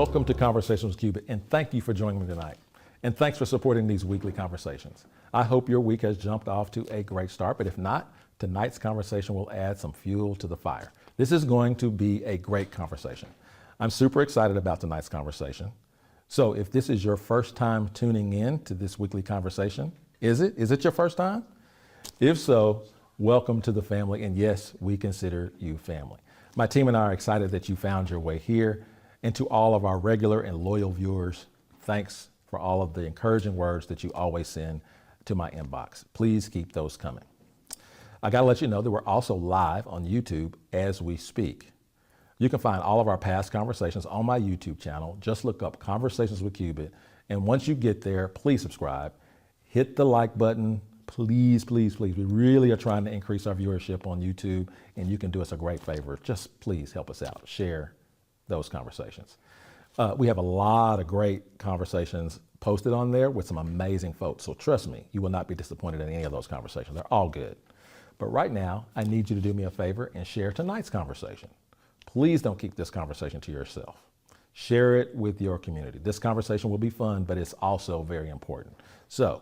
Welcome to Conversations with Cuba, and thank you for joining me tonight. And thanks for supporting these weekly conversations. I hope your week has jumped off to a great start, but if not, tonight's conversation will add some fuel to the fire. This is going to be a great conversation. I'm super excited about tonight's conversation. So if this is your first time tuning in to this weekly conversation, is it? Is it your first time? If so, welcome to the family, and yes, we consider you family. My team and I are excited that you found your way here. And to all of our regular and loyal viewers, thanks for all of the encouraging words that you always send to my inbox. Please keep those coming. I gotta let you know that we're also live on YouTube as we speak. You can find all of our past conversations on my YouTube channel. Just look up Conversations with Cubit. And once you get there, please subscribe. Hit the like button. Please, please, please. We really are trying to increase our viewership on YouTube, and you can do us a great favor. Just please help us out. Share those conversations. We have a lot of great conversations posted on there with some amazing folks. So trust me, you will not be disappointed in any of those conversations. They're all good. But right now, I need you to do me a favor and share tonight's conversation. Please don't keep this conversation to yourself. Share it with your community. This conversation will be fun, but it's also very important. So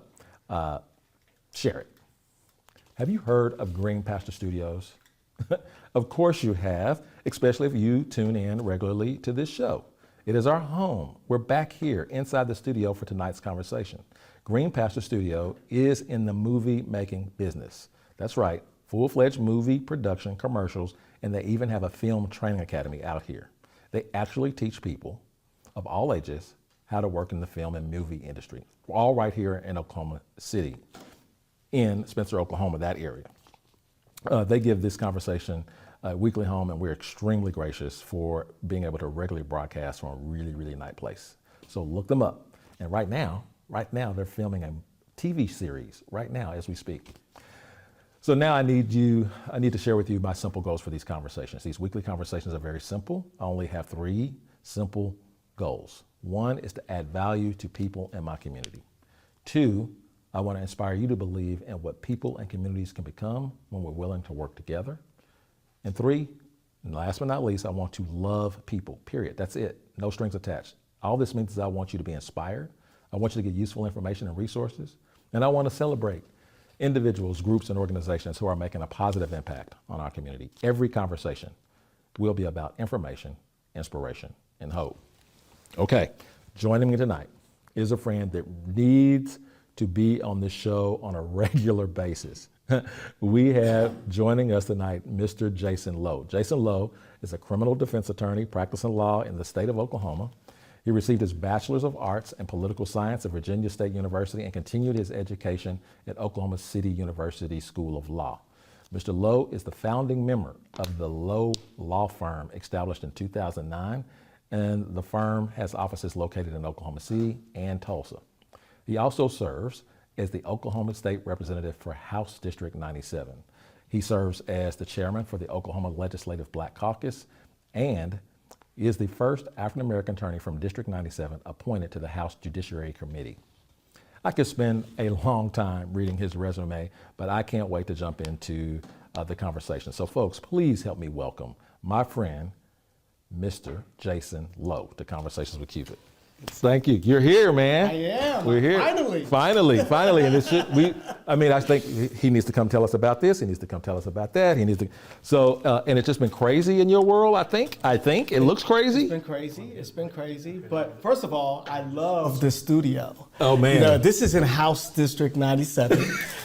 share it. Have you heard of Green Pasture Studios? Of course you have, especially if you tune in regularly to this show. It is our home. We're back here inside the studio for tonight's conversation. Green Pasture Studio is in the movie making business. That's right, full-fledged movie production, commercials, and they even have a film training academy out here. They actually teach people of all ages how to work in the film and movie industry. We're all right here in Oklahoma City, in Spencer, Oklahoma, that area. They give this conversation a weekly home, and we're extremely gracious for being able to regularly broadcast from a really, really nice place. So look them up. And right now, they're filming a TV series right now as we speak. So now I need to share with you my simple goals for these conversations. These weekly conversations are very simple. I only have 3 simple goals. 1 is to add value to people in my community. 2, I want to inspire you to believe in what people and communities can become when we're willing to work together. And 3, and last but not least, I want to love people, period. That's it, no strings attached. All this means is I want you to be inspired. I want you to get useful information and resources. And I want to celebrate individuals, groups, and organizations who are making a positive impact on our community. Every conversation will be about information, inspiration, and hope. Okay, joining me tonight is a friend that needs to be on this show on a regular basis. We have joining us tonight, Mr. Jason Lowe. Jason Lowe is a criminal defense attorney practicing law in the state of Oklahoma. He received his Bachelor's of Arts in Political Science at Virginia State University and continued his education at Oklahoma City University School of Law. Mr. Lowe is the founding member of the Lowe Law Firm, established in 2009, and the firm has offices located in Oklahoma City and Tulsa. He also serves as the Oklahoma State Representative for House District 97. He serves as the chairman for the Oklahoma Legislative Black Caucus and is the first African-American attorney from District 97 appointed to the House Judiciary Committee. I could spend a long time reading his resume, but I can't wait to jump into the conversation. So folks, please help me welcome my friend, Mr. Jason Lowe, to Conversations with Cubit. Thank you. You're here, man. I am. We're here. Finally. And I think he needs to come tell us about this. He needs to come tell us about that. And it's just been crazy in your world, I think. It looks crazy. It's been crazy. But first of all, I love the studio. Oh, man. This is in House District 97.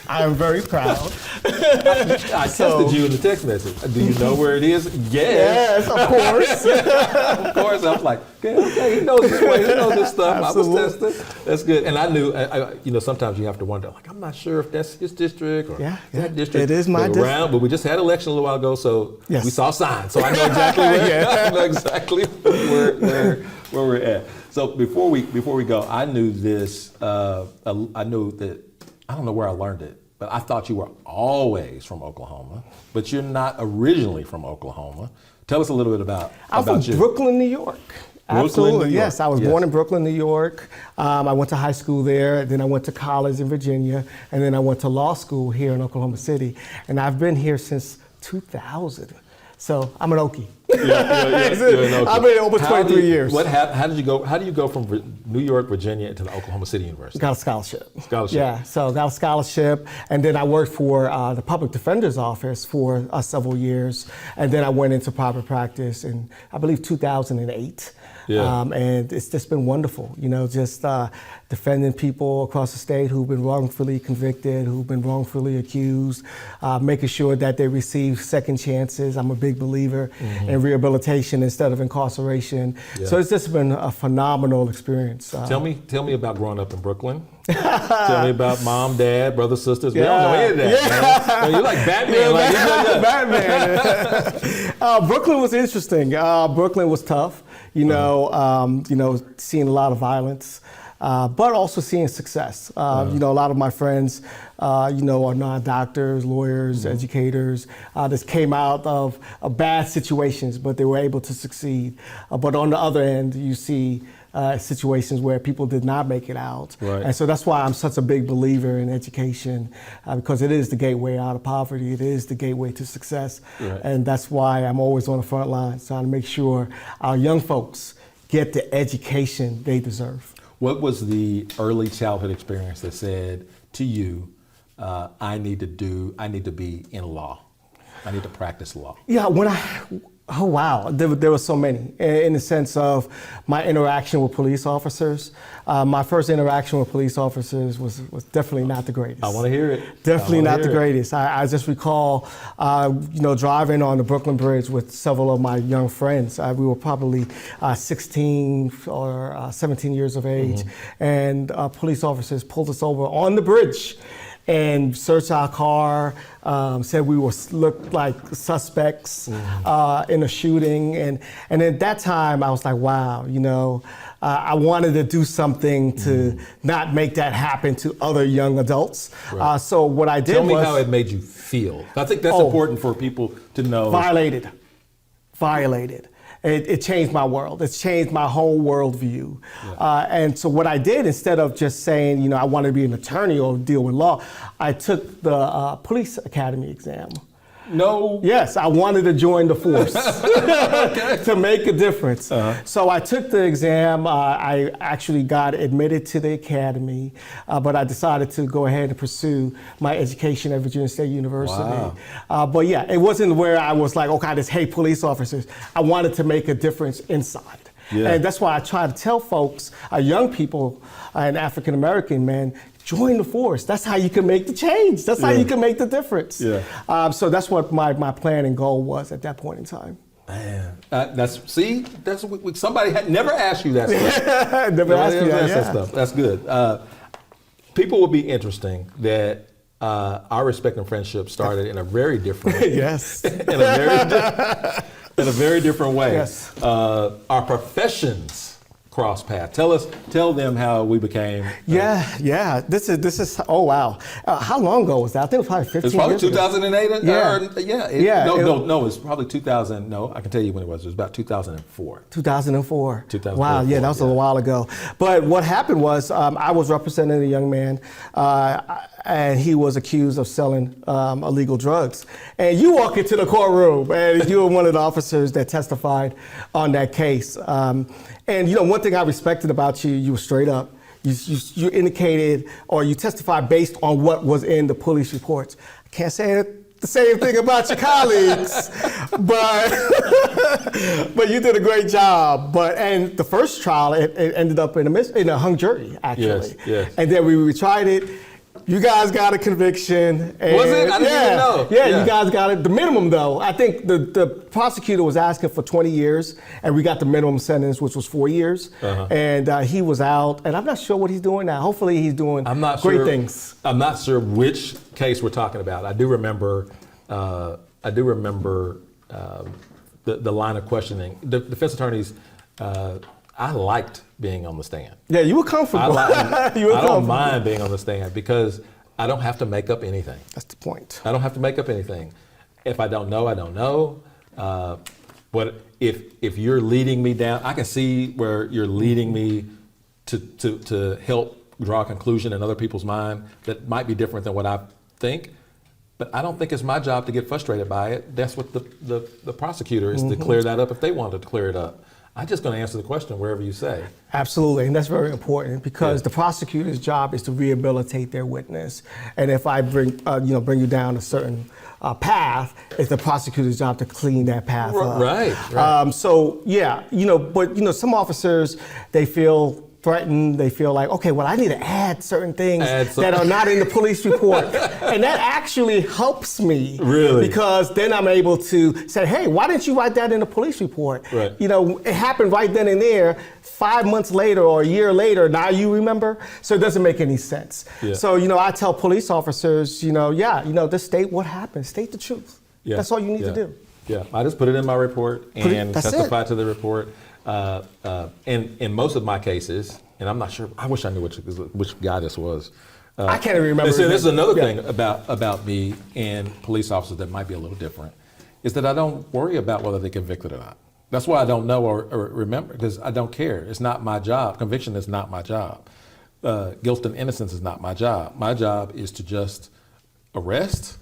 I am very proud. I tested you in the text message. Do you know where it is? Yes, of course. Of course. I was like, okay, he knows this place. He knows this stuff. Absolutely. I was testing. That's good. And I knew, sometimes you have to wonder, like, I'm not sure if that's his district or that district. It is my district. But we just had an election a little while ago, so we saw signs. So I know exactly where we're at. So before we go, I knew this. I knew that. I don't know where I learned it, but I thought you were always from Oklahoma, but you're not originally from Oklahoma. Tell us a little bit about you. I'm from Brooklyn, New York. Absolutely, yes. I was born in Brooklyn, New York. I went to high school there, then I went to college in Virginia, and then I went to law school here in Oklahoma City. And I've been here since 2000. So I'm an Okie. I've been over 23 years. How do you go from New York, Virginia to the Oklahoma City University? Got a scholarship. Scholarship. Yeah, so got a scholarship, and then I worked for the public defender's office for several years, and then I went into private practice in, I believe, 2008. Yeah. And it's just been wonderful, just defending people across the state who've been wrongfully convicted, who've been wrongfully accused, making sure that they receive second chances. I'm a big believer in rehabilitation instead of incarceration. Yeah. So it's just been a phenomenal experience. Tell me about growing up in Brooklyn. Tell me about mom, dad, brothers, sisters. We don't know any of that, man. You're like Batman. Batman. Brooklyn was interesting. Brooklyn was tough. Seeing a lot of violence, but also seeing success. A lot of my friends, are not doctors, lawyers, educators, that came out of bad situations, but they were able to succeed. But on the other end, you see situations where people did not make it out. Right. And so that's why I'm such a big believer in education, because it is the gateway out of poverty. It is the gateway to success. Right. And that's why I'm always on the front lines trying to make sure our young folks get the education they deserve. What was the early childhood experience that said to you, I need to be in law. I need to practice law? Yeah, oh wow, there were so many in the sense of my interaction with police officers. My first interaction with police officers was definitely not the greatest. I want to hear it. Definitely not the greatest. I just recall, driving on the Brooklyn Bridge with several of my young friends. We were probably 16 or 17 years of age, and police officers pulled us over on the bridge and searched our car, said we looked like suspects in a shooting. And at that time, I was like, wow, I wanted to do something to not make that happen to other young adults. Right. So what I did was— Tell me how it made you feel. I think that's important for people to know. Violated. It changed my world. It's changed my whole worldview. Yeah. And so what I did, instead of just saying, I want to be an attorney or deal with law, I took the police academy exam. No. Yes, I wanted to join the force to make a difference. So I took the exam. I actually got admitted to the academy, but I decided to go ahead and pursue my education at Virginia State University. Wow. But yeah, it wasn't where I was like, okay, I just hate police officers. I wanted to make a difference inside. Yeah. And that's why I try to tell folks, young people and African American men, join the force. That's how you can make the change. That's how you can make the difference. Yeah. So that's what my plan and goal was at that point in time. Man, somebody had never asked you that stuff. Never asked you that stuff. That's good. People will be interesting that our respect and friendship started in a very different in a very different way. Yes. Our professions cross paths. Tell them how we became. Yeah. This is. Oh wow. How long ago was that? I think it was probably 15 years ago. It's probably 2008. No, it's probably 2000. No, I can tell you when it was. It was about 2004. 2004. Wow. Yeah, that was a while ago. But what happened was, I was representing a young man, and he was accused of selling illegal drugs. And you walk into the courtroom, and you were one of the officers that testified on that case. And one thing I respected about you, you were straight up. You indicated, or you testified based on what was in the police reports. I can't say the same thing about your colleagues, but you did a great job. And the first trial, it ended up in a hung jury, actually. Yes. And then we retried it. You guys got a conviction. And was it? I didn't even know. Yeah, you guys got it. The minimum, though, I think the prosecutor was asking for 20 years, and we got the minimum sentence, which was 4 years. And he was out, and I'm not sure what he's doing now. Hopefully he's doing great things. I'm not sure which case we're talking about. I do remember the line of questioning. The defense attorneys, I liked being on the stand. Yeah, you were comfortable. I don't mind being on the stand because I don't have to make up anything. That's the point. I don't have to make up anything. If I don't know, I don't know. But if you're leading me down, I can see where you're leading me to help draw a conclusion in other people's mind that might be different than what I think. But I don't think it's my job to get frustrated by it. That's what the prosecutor is to clear that up if they wanted to clear it up. I'm just going to answer the question wherever you say. Absolutely, and that's very important because the prosecutor's job is to rehabilitate their witness. And if I bring you down a certain path, it's the prosecutor's job to clean that path up. Right. But some officers, they feel threatened. They feel like, okay, well, I need to add certain things that are not in the police report. And that actually helps me. Really? Because then I'm able to say, hey, why didn't you write that in the police report? Right. It happened right then and there. 5 months later or a year later, now you remember? So it doesn't make any sense. Yeah. So, I tell police officers, just state what happened. State the truth. Yeah. That's all you need to do. Yeah, I just put it in my report and testify it. to the report. In most of my cases, and I'm not sure, I wish I knew which guy this was. I can't even remember. This is another thing about me and police officers that might be a little different, is that I don't worry about whether they convicted or not. That's why I don't know or remember, because I don't care. It's not my job. Conviction is not my job. Guilt and innocence is not my job. My job is to just arrest,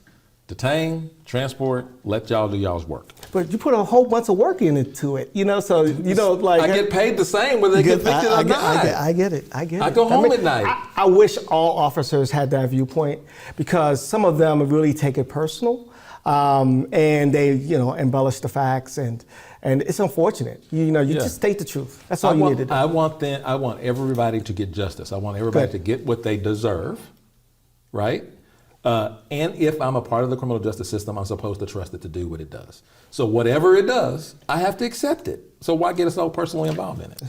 detain, transport, let y'all do y'all's work. But you put a whole bunch of work into it, I get paid the same whether they convicted or not. I get it. I go home at night. I wish all officers had that viewpoint because some of them really take it personal, and they embellish the facts and it's unfortunate. You just state the truth. That's all you need to do. I want everybody to get justice. I want everybody to get what they deserve, right? And if I'm a part of the criminal justice system, I'm supposed to trust it to do what it does. So whatever it does, I have to accept it. So why get so personally involved in it?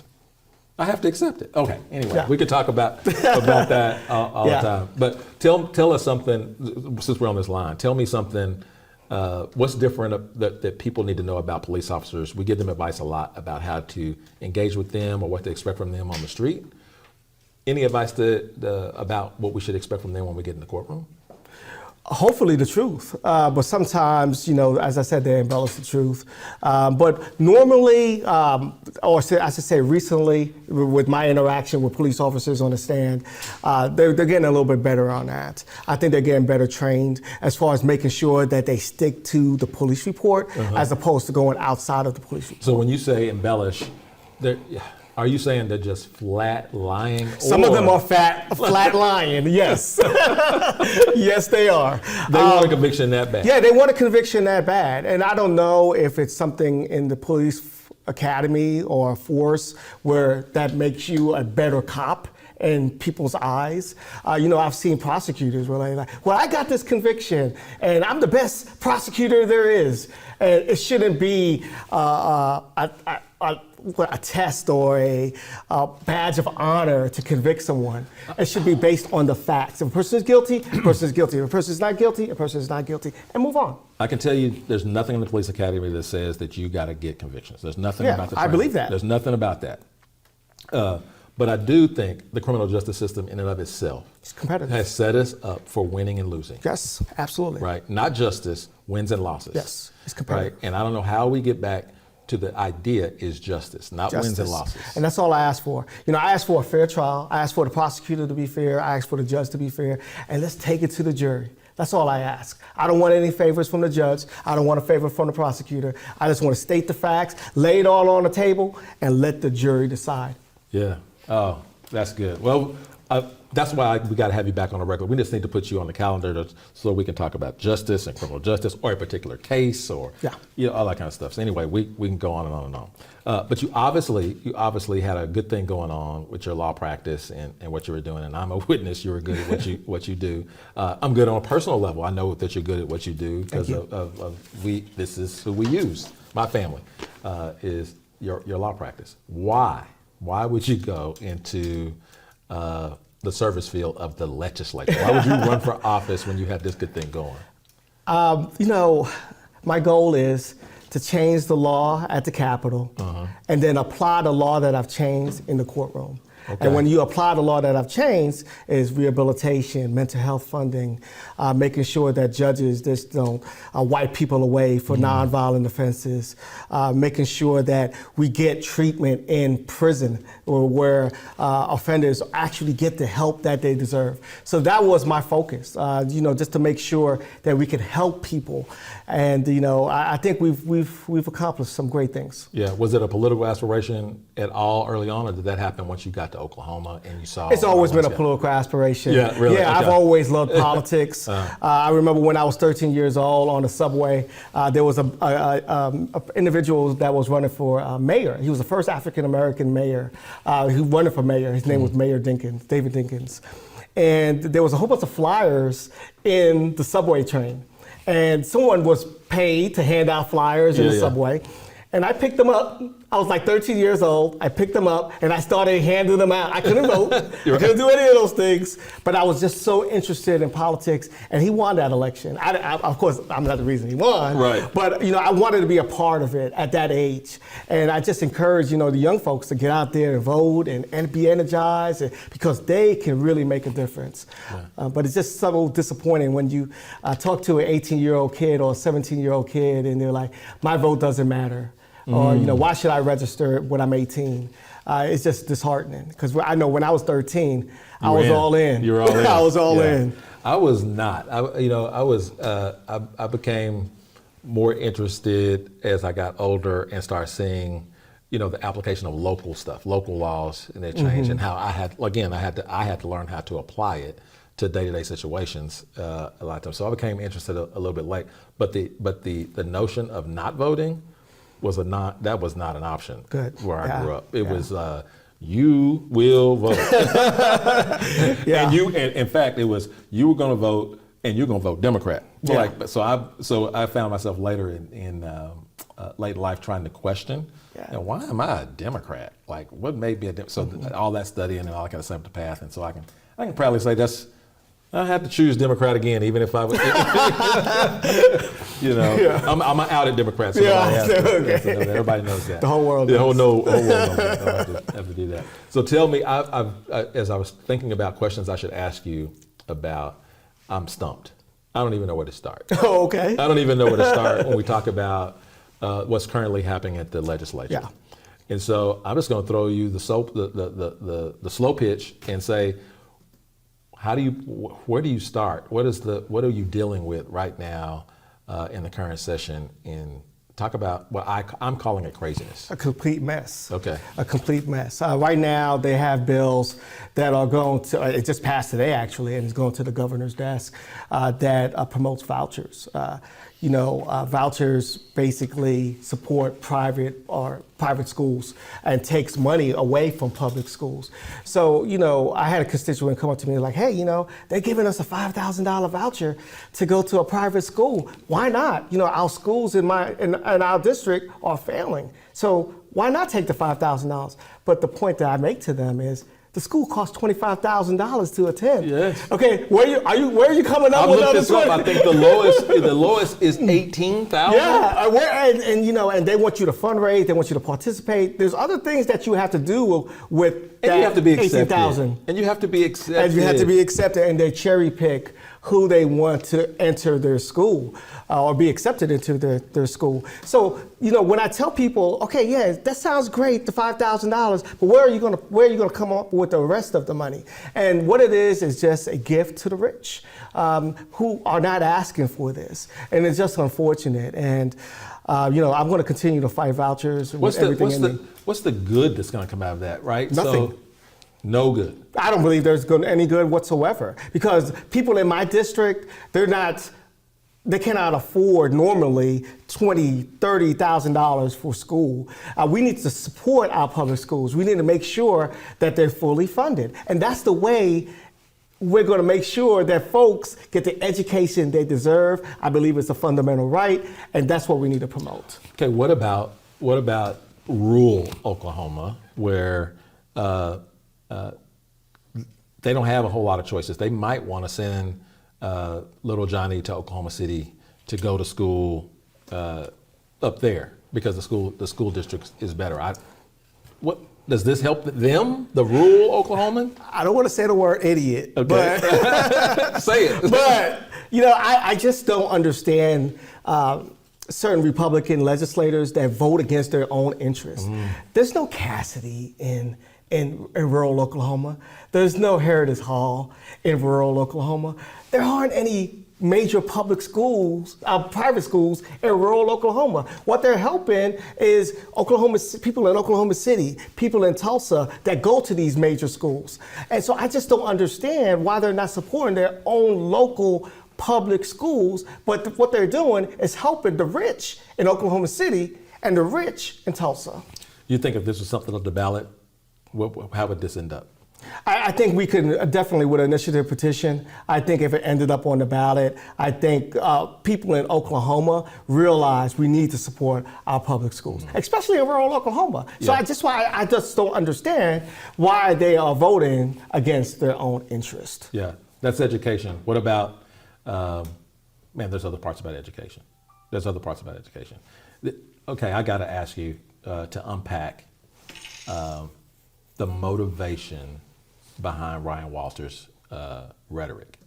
I have to accept it. Okay, anyway, we could talk about that all the time. But tell us something, since we're on this line, tell me something, what's different that people need to know about police officers? We give them advice a lot about how to engage with them or what to expect from them on the street. Any advice about what we should expect from them when we get in the courtroom? Hopefully the truth, but sometimes, as I said, they embellish the truth. But normally, I should say recently, with my interaction with police officers on the stand, they're getting a little bit better on that. I think they're getting better trained as far as making sure that they stick to the police report as opposed to going outside of the police report. So when you say embellish, are you saying they're just flat lying? Some of them are flat lying, yes. Yes, they are. They want a conviction that bad. Yeah, they want a conviction that bad. And I don't know if it's something in the police academy or force where that makes you a better cop in people's eyes. I've seen prosecutors where they're like, well, I got this conviction and I'm the best prosecutor there is. And it shouldn't be a test or a badge of honor to convict someone. It should be based on the facts. If a person is guilty, a person is guilty. If a person is not guilty, a person is not guilty. And move on. I can tell you there's nothing in the police academy that says that you got to get convictions. There's nothing about the training. I believe that. There's nothing about that. But I do think the criminal justice system in and of itself has set us up for winning and losing. Yes, absolutely. Right? Not justice, wins and losses. Yes, it's competitive. Right? And I don't know how we get back to the idea is justice, not wins and losses. And that's all I ask for. I ask for a fair trial. I ask for the prosecutor to be fair. I ask for the judge to be fair. And let's take it to the jury. That's all I ask. I don't want any favors from the judge. I don't want a favor from the prosecutor. I just want to state the facts, lay it all on the table, and let the jury decide. Yeah. Oh, that's good. Well, that's why we got to have you back on the record. We just need to put you on the calendar so we can talk about justice and criminal justice or a particular case or all that kind of stuff. So anyway, we can go on and on and on. But you obviously had a good thing going on with your law practice and what you were doing. And I'm a witness. You were good at what you do. I'm good on a personal level. I know that you're good at what you do because this is who we use. My family is your law practice. Why? Why would you go into the service field of the legislature? Why would you run for office when you had this good thing going? My goal is to change the law at the Capitol and then apply the law that I've changed in the courtroom. Okay. And when you apply the law that I've changed, is rehabilitation, mental health funding, making sure that judges just don't wipe people away for nonviolent offenses, making sure that we get treatment in prison or where offenders actually get the help that they deserve. So that was my focus, just to make sure that we could help people. And I think we've accomplished some great things. Yeah. Was it a political aspiration at all early on, or did that happen once you got to Oklahoma and you saw? It's always been a political aspiration. Yeah, really? Yeah, Okay. I've always loved politics. I remember when I was 13 years old on the subway, there was a individual that was running for mayor. He was the first African American mayor who running for mayor. His name was Mayor Dinkins, David Dinkins. And there was a whole bunch of flyers in the subway train. And someone was paid to hand out flyers in the subway. And I picked them up. I was like 13 years old. I picked them up and I started handing them out. I couldn't vote. I couldn't do any of those things. But I was just so interested in politics. And he won that election. Of course, I'm not the reason he won. Right. But I wanted to be a part of it at that age. And I just encourage the young folks to get out there and vote and be energized because they can really make a difference. Yeah. But it's just so disappointing when you talk to an 18-year-old kid or a 17-year-old kid and they're like, my vote doesn't matter. Or, why should I register when I'm 18? It's just disheartening because I know when I was 13, I was all in. You were all in. I was all in. I was not. I became more interested as I got older and started seeing, the application of local stuff, local laws and their change, and how I had to learn how to apply it to day-to-day situations a lot of times. So I became interested a little bit late. But the notion of not voting that was not an option. Good. Where I grew up. It was you will vote. Yeah. And in fact, it was you were going to vote and you're going to vote Democrat. Yeah. So I found myself later in late life trying to question, why am I a Democrat? Like, what made me a Democrat? So all that studying and all that kind of stuff, the path, and so I can proudly say I had to choose Democrat again, even if I was, I'm an outed Democrat, so everybody knows that. The whole world knows. The whole world knows that. I don't have to do that. So tell me, as I was thinking about questions I should ask you about, I'm stumped. I don't even know where to start. Oh, okay. I don't even know where to start when we talk about what's currently happening at the legislature. Yeah. And so I'm just going to throw you the slow pitch and say, where do you start? What are you dealing with right now in the current session? And talk about what I'm calling it craziness. A complete mess. Okay. A complete mess. Right now, they have bills that are going to, it just passed today actually, and it's going to the governor's desk, that promotes vouchers. Vouchers basically support private schools and takes money away from public schools. So, I had a constituent come up to me like, hey, they're giving us a $5,000 voucher to go to a private school. Why not? Our schools in our district are failing. So why not take the $5,000? But the point that I make to them is, the school costs $25,000 to attend. Yes. Okay, where are you coming up with another this one? I think the lowest is $18,000. Yeah, and they want you to fundraise. They want you to participate. There's other things that you have to do with that. And you have to be accepted. $18,000. And you have to be accepted. And you have to be accepted, and they cherry pick who they want to enter their school or be accepted into their school. So, when I tell people, okay, yeah, that sounds great, the $5,000, but where are you gonna come up with the rest of the money? And what it is just a gift to the rich who are not asking for this. And it's just unfortunate. And, I'm going to continue to fight vouchers with everything in me. What's the good that's going to come out of that, right? Nothing. So, no good. I don't believe there's any good whatsoever because people in my district, they cannot afford normally $20,000, $30,000 for school. We need to support our public schools. We need to make sure that they're fully funded. And that's the way we're going to make sure that folks get the education they deserve. I believe it's a fundamental right, and that's what we need to promote. Okay, what about rural Oklahoma where they don't have a whole lot of choices? They might want to send little Johnny to Oklahoma City to go to school up there because the school district is better. Does this help them, the rural Oklahoman? I don't want to say the word idiot, Okay. but Say it. but I just don't understand certain Republican legislators that vote against their own interests. There's no Cassidy in rural Oklahoma. There's no Heritage Hall in rural Oklahoma. There aren't any major public schools, private schools in rural Oklahoma. What they're helping is people in Oklahoma City, people in Tulsa that go to these major schools. And so I just don't understand why they're not supporting their own local public schools, but what they're doing is helping the rich in Oklahoma City and the rich in Tulsa. You think if this was something on the ballot, how would this end up? I think we could definitely, with an initiative petition, I think if it ended up on the ballot, I think people in Oklahoma realize we need to support our public schools, especially in rural Oklahoma. So Yeah. I just don't understand why they are voting against their own interest. Yeah, that's education. What about, there's other parts about education. Okay, I got to ask you to unpack the motivation behind Ryan Walter's rhetoric.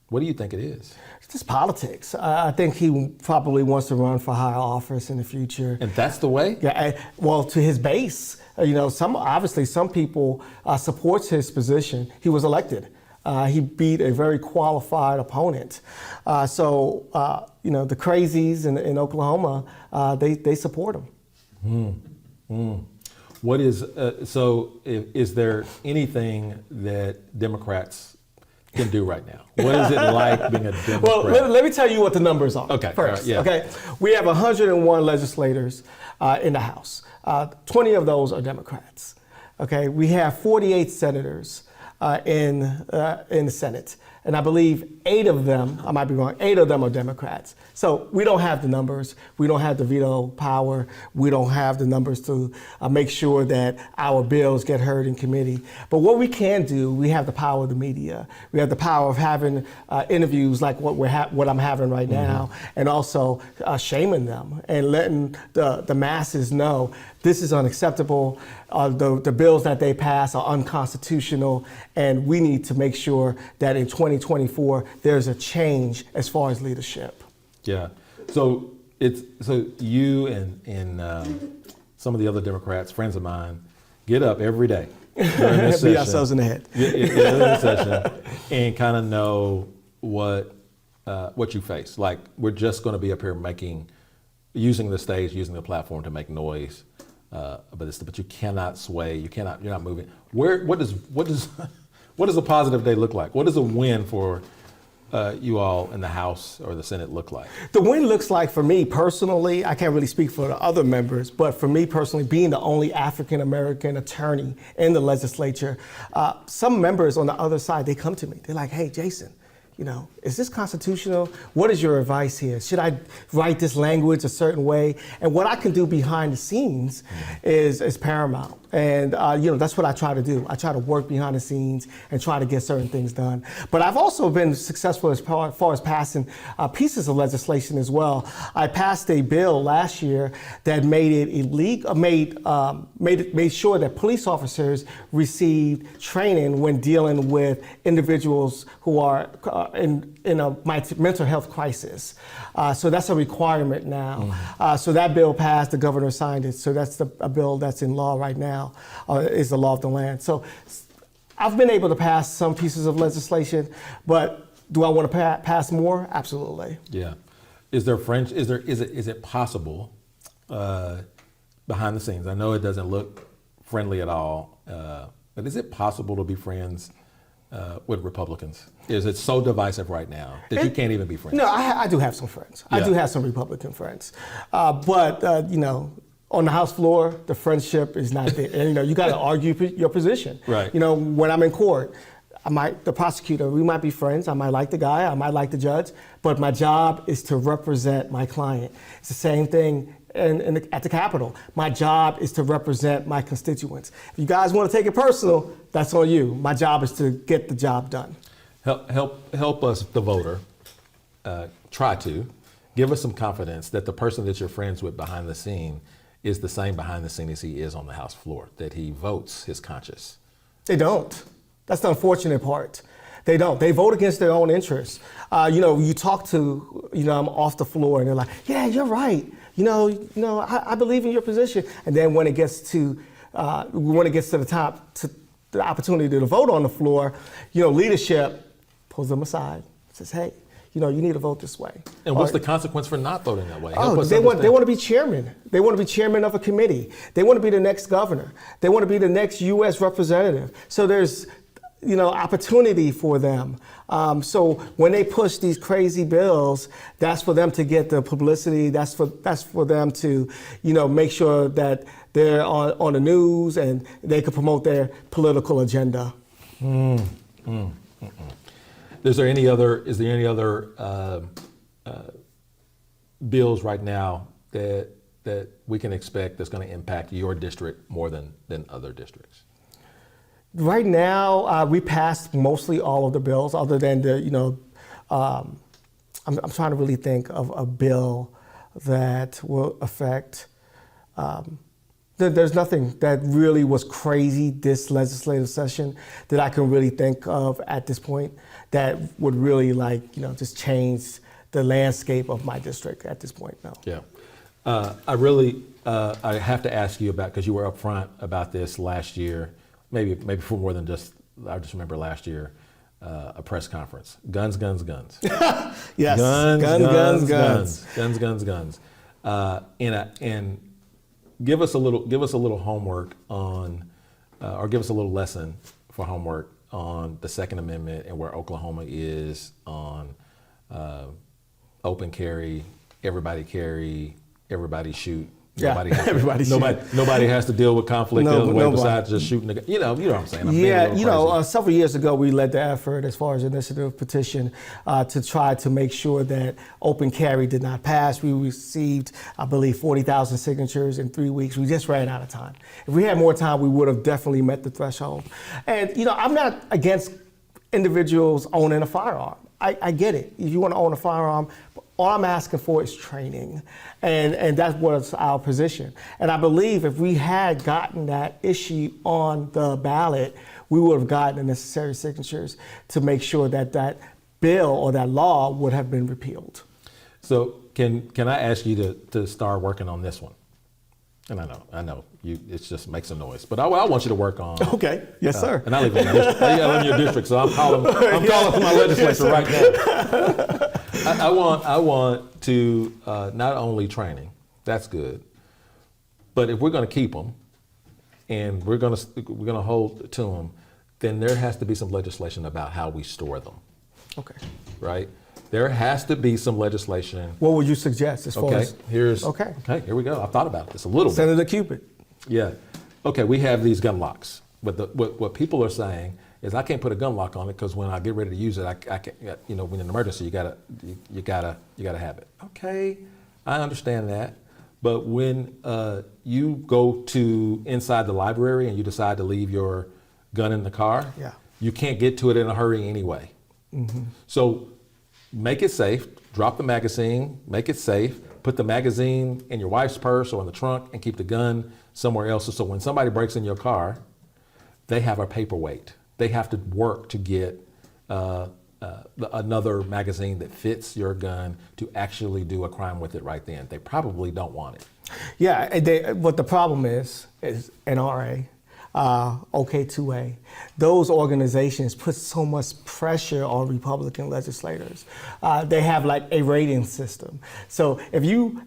What do you think it is? It's just politics. I think he probably wants to run for higher office in the future. And that's the way? Yeah, well, to his base, some people supports his position. He was elected. He beat a very qualified opponent. So the crazies in Oklahoma, they support him. What is is there anything that Democrats can do right now? What is it like being a Democrat? Well, let me tell you what the numbers are. Okay, First, yeah. okay, we have 101 legislators in the House. 20 of those are Democrats. Okay, we have 48 senators in the Senate, and I believe 8 of them, I might be wrong, 8 of them are Democrats. So we don't have the numbers. We don't have the veto power. We don't have the numbers to make sure that our bills get heard in committee. But what we can do, we have the power of the media. We have the power of having interviews like what I'm having right now, and also shaming them and letting the masses know this is unacceptable. The bills that they pass are unconstitutional, and we need to make sure that in 2024 there's a change as far as leadership. Yeah. So you and some of the other Democrats, friends of mine, get up every day during this Beat session, ourselves in the head. in this session, and kind of know what you face. Like, we're just going to be up here using the stage, using the platform to make noise. But you cannot sway. You're not moving. What does a positive day look like? What does a win for you all in the House or the Senate look like? The win looks like, for me personally, I can't really speak for the other members, but for me personally, being the only African American attorney in the legislature, some members on the other side, they come to me. They're like, "Hey, Jason, is this constitutional? What is your advice here? Should I write this language a certain way?" And what I can do behind the scenes is paramount. And that's what I try to do. I try to work behind the scenes and try to get certain things done. But I've also been successful as far as passing pieces of legislation as well. I passed a bill last year that made it illegal, made sure that police officers received training when dealing with individuals who are in a mental health crisis. So that's a requirement now. So that bill passed, the governor signed it. So that's a bill that's in law right now, is the law of the land. So I've been able to pass some pieces of legislation, but do I want to pass more? Absolutely. Yeah. Is it possible behind the scenes? I know it doesn't look friendly at all, but is it possible to be friends with Republicans? Is it so divisive right now that you can't even be friends? No, I do have some friends. I do have some Republican friends. But on the House floor, the friendship is not there. And, you got to argue your position. Right. When I'm in court, the prosecutor, we might be friends. I might like the guy. I might like the judge. But my job is to represent my client. It's the same thing at the Capitol. My job is to represent my constituents. If you guys want to take it personal, that's on you. My job is to get the job done. Help us, the voter, try to give us some confidence that the person that you're friends with behind the scene is the same behind the scene as he is on the House floor, that he votes his conscience. They don't. That's the unfortunate part. They don't. They vote against their own interests. You talk to, I'm off the floor and they're like, yeah, you're right. I believe in your position. And then when it gets to the top, to the opportunity to vote on the floor, leadership pulls them aside, says, hey, you need to vote this way. And what's the consequence for not voting that way? They want to be chairman. They want to be chairman of a committee. They want to be the next governor. They want to be the next U.S. representative. So there's, opportunity for them. So when they push these crazy bills, that's for them to get the publicity. That's for them to, make sure that they're on the news and they can promote their political agenda. Is there any other bills right now that we can expect that's going to impact your district more than other districts? Right now, we passed mostly all of the bills, other than I'm trying to really think of a bill that will affect. There's nothing that really was crazy this legislative session that I can really think of at this point that would really just change the landscape of my district at this point. No. Yeah. I have to ask you about, because you were upfront about this last year, maybe for more than just, I just remember last year, a press conference. Guns, guns, guns. Yes. Guns. And give us a little homework on, or give us a little lesson for homework on the Second Amendment and where Oklahoma is on open carry, everybody shoot. Nobody has to deal with conflict the other way besides just shooting the gun. You know what I'm saying? Several years ago we led the effort as far as initiative petition to try to make sure that open carry did not pass. We received, I believe, 40,000 signatures in 3 weeks. We just ran out of time. If we had more time, we would have definitely met the threshold. And I'm not against individuals owning a firearm. I get it. If you want to own a firearm, all I'm asking for is training, and that was our position. And I believe if we had gotten that issue on the ballot, we would have gotten the necessary signatures to make sure that that bill or that law would have been repealed. So can I ask you to start working on this one? And I know, it just makes a noise, but I want you to work on. Okay, yes, sir. And I live in your district, so I'm calling for my legislature right now. I want to not only training, that's good, but if we're going to keep them and we're going to hold to them, then there has to be some legislation about how we store them. Okay. Right? There has to be some legislation. What would you suggest as far as? Okay, here we go. I've thought about this a little bit. Senator Cupid. Yeah. Okay, we have these gun locks, but what people are saying is I can't put a gun lock on it because when I get ready to use it, I can't. When in an emergency, you gotta have it. Okay, I understand that, but when you go to inside the library and you decide to leave your gun in the car, you can't get to it in a hurry anyway. Mm-hmm. So make it safe. Drop the magazine. Make it safe. Put the magazine in your wife's purse or in the trunk, and keep the gun somewhere else. So when somebody breaks in your car, they have a paperweight. They have to work to get another magazine that fits your gun to actually do a crime with it right then. They probably don't want it. Yeah, what the problem is NRA, OK2A. Those organizations put so much pressure on Republican legislators. They have like a rating system. So if you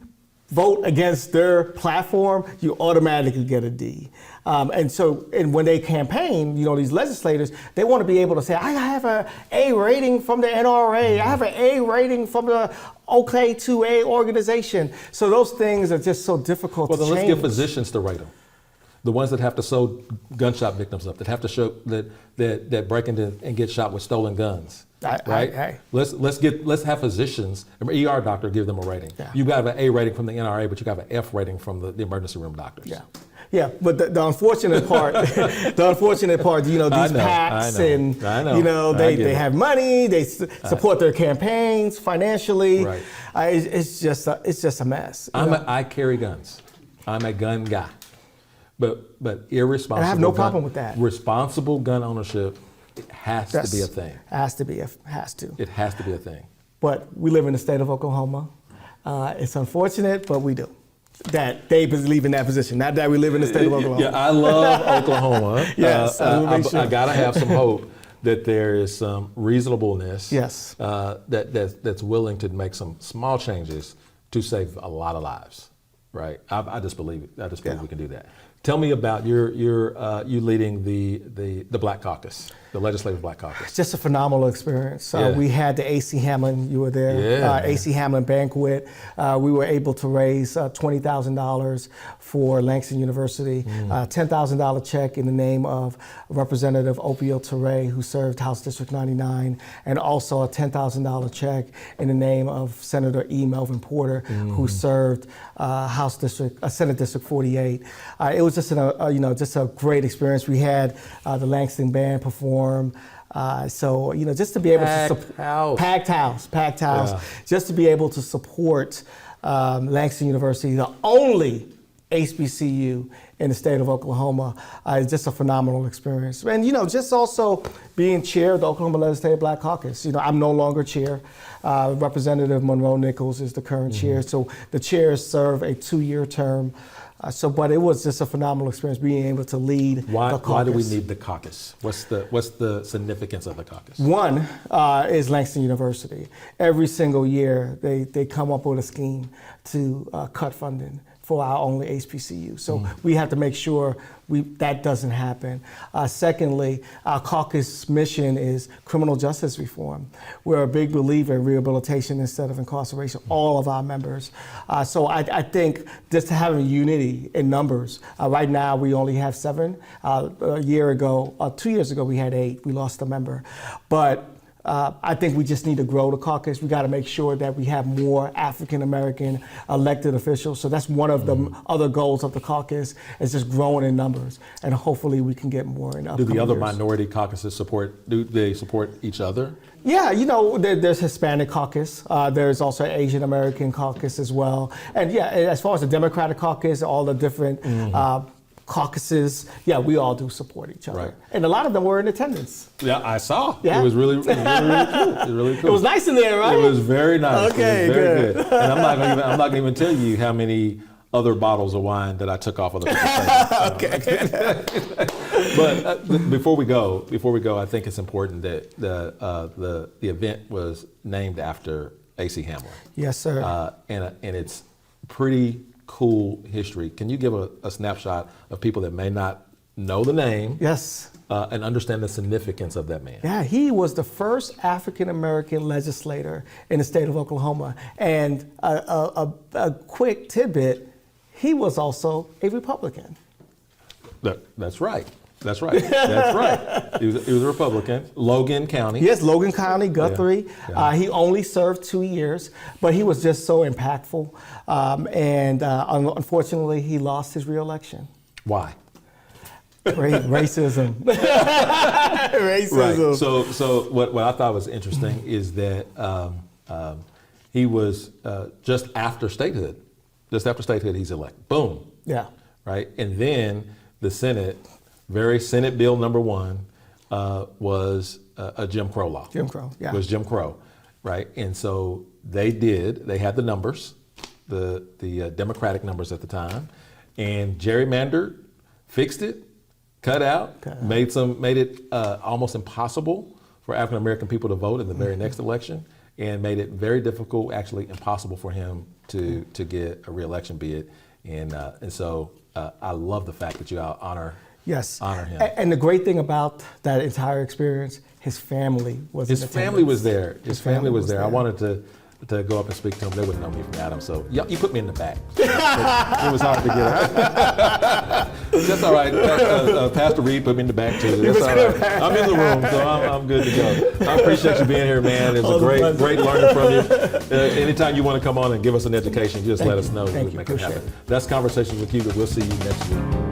vote against their platform, you automatically get a D. And when they campaign, these legislators, they want to be able to say, I have an A rating from the NRA, I have an A rating from the OK2A organization. So those things are just so difficult to change. Well, then let's get physicians to rate them. The ones that have to sew gunshot victims up, that have to show that break into and get shot with stolen guns. Right? Let's have physicians, an ER doctor, give them a rating. Yeah. You got an A rating from the NRA, but you got an F rating from the emergency room doctors. Yeah, but the unfortunate part, these PACs and they have money, they support their campaigns financially. Right. It's just a mess. I carry guns. I'm a gun guy. But irresponsible. And I have no gun- problem with that. Responsible gun ownership, it has to be a thing. Has to be. Has to. It has to be a thing. But we live in the state of Oklahoma. It's unfortunate, but we do. That they believe in that position. Not that we live in the state of Oklahoma. Yeah, I love Oklahoma. Yes, I gotta have some hope that there is some reasonableness. Yes. That's willing to make some small changes to save a lot of lives. Right. I just believe it. I just believe we can do that. Tell me about you leading the Black Caucus, the Legislative Black Caucus. Just a phenomenal experience. Yeah. We had the A.C. Hamlin, you were there, Yeah. A.C. Hamlin banquet. We were able to raise $20,000 for Langston University, $10,000 check in the name of Representative Opio Ture, who served House District 99, and also a $10,000 check in the name of Senator E. Melvin Porter, who served Senate District 48. It was just just a great experience. We had the Langston Band perform. So just to be able to support packed house, Yeah. just to be able to support Langston University, the only HBCU in the state of Oklahoma, is just a phenomenal experience. And just also being chair of the Oklahoma Legislative Black Caucus. I'm no longer chair. Representative Monroe Nichols is the current chair. So the chairs serve a 2-year term. But it was just a phenomenal experience being able to lead the caucus. Why do we need the caucus? What's the significance of the caucus? One is Langston University. Every single year, they come up with a scheme to cut funding for our only HBCU. So we have to make sure that doesn't happen. Secondly, our caucus mission is criminal justice reform. We're a big believer in rehabilitation instead of incarceration, all of our members. So I think just having unity in numbers. Right now, we only have 7. A year ago, 2 years ago, we had 8. We lost a member. But I think we just need to grow the caucus. We got to make sure that we have more African American elected officials. So that's one of the other goals of the caucus, is just growing in numbers, and hopefully we can get more in upcoming Do the other years. minority caucuses support each other? Yeah, there's Hispanic caucus. There's also Asian American caucus as well. And yeah, as far as the Democratic caucus, all the different caucuses, we all do support each other. Right. And a lot of them were in attendance. Yeah, I saw. Yeah. It was really cool. It was really cool. It was nice in there, right? It was very nice. Okay, it was very good. good. And I'm not gonna even tell you how many other bottles of wine that I took off of the Okay. But before we go, I think it's important that the event was named after A.C. Hamlin. Yes, sir. And it's pretty cool history. Can you give a snapshot of people that may not know the name? Yes. And understand the significance of that man? Yeah, he was the first African American legislator in the state of Oklahoma. And a quick tidbit, he was also a Republican. That's right. That's right. That's right. He was a Republican. Logan County. Yes, Logan County, Guthrie. Yeah. He only served 2 years, but he was just so impactful. And unfortunately, he lost his reelection. Why? Racism. Racism. Right. So what I thought was interesting is that he was just after statehood. Just after statehood, he's elected. Boom. Yeah. Right. And then the Senate, Senate Bill number 1 was a Jim Crow law. Jim Crow. Yeah. Was Jim Crow. Right. And so they had the numbers, the Democratic numbers at the time, and gerrymandered, fixed it, cut out, made it almost impossible for African American people to vote in the very next election, and made it very difficult, actually impossible for him to get a re-election bid. And so I love the fact that you honor him. And the great thing about that entire experience, his family was His in family was there. His family was there. I wanted to go up and speak to him. They wouldn't know me from Adam, so you put me in the back. It was hard to get out. That's all right. Pastor Reed put me in the back too. That's all right. I'm in the room, so I'm good to go. I appreciate you being here, man. It's a great learning from you. Anytime you want to come on and give us an education, just let us know. Thank you. Make it happen. That's Conversations with Cuba. We'll see you next week.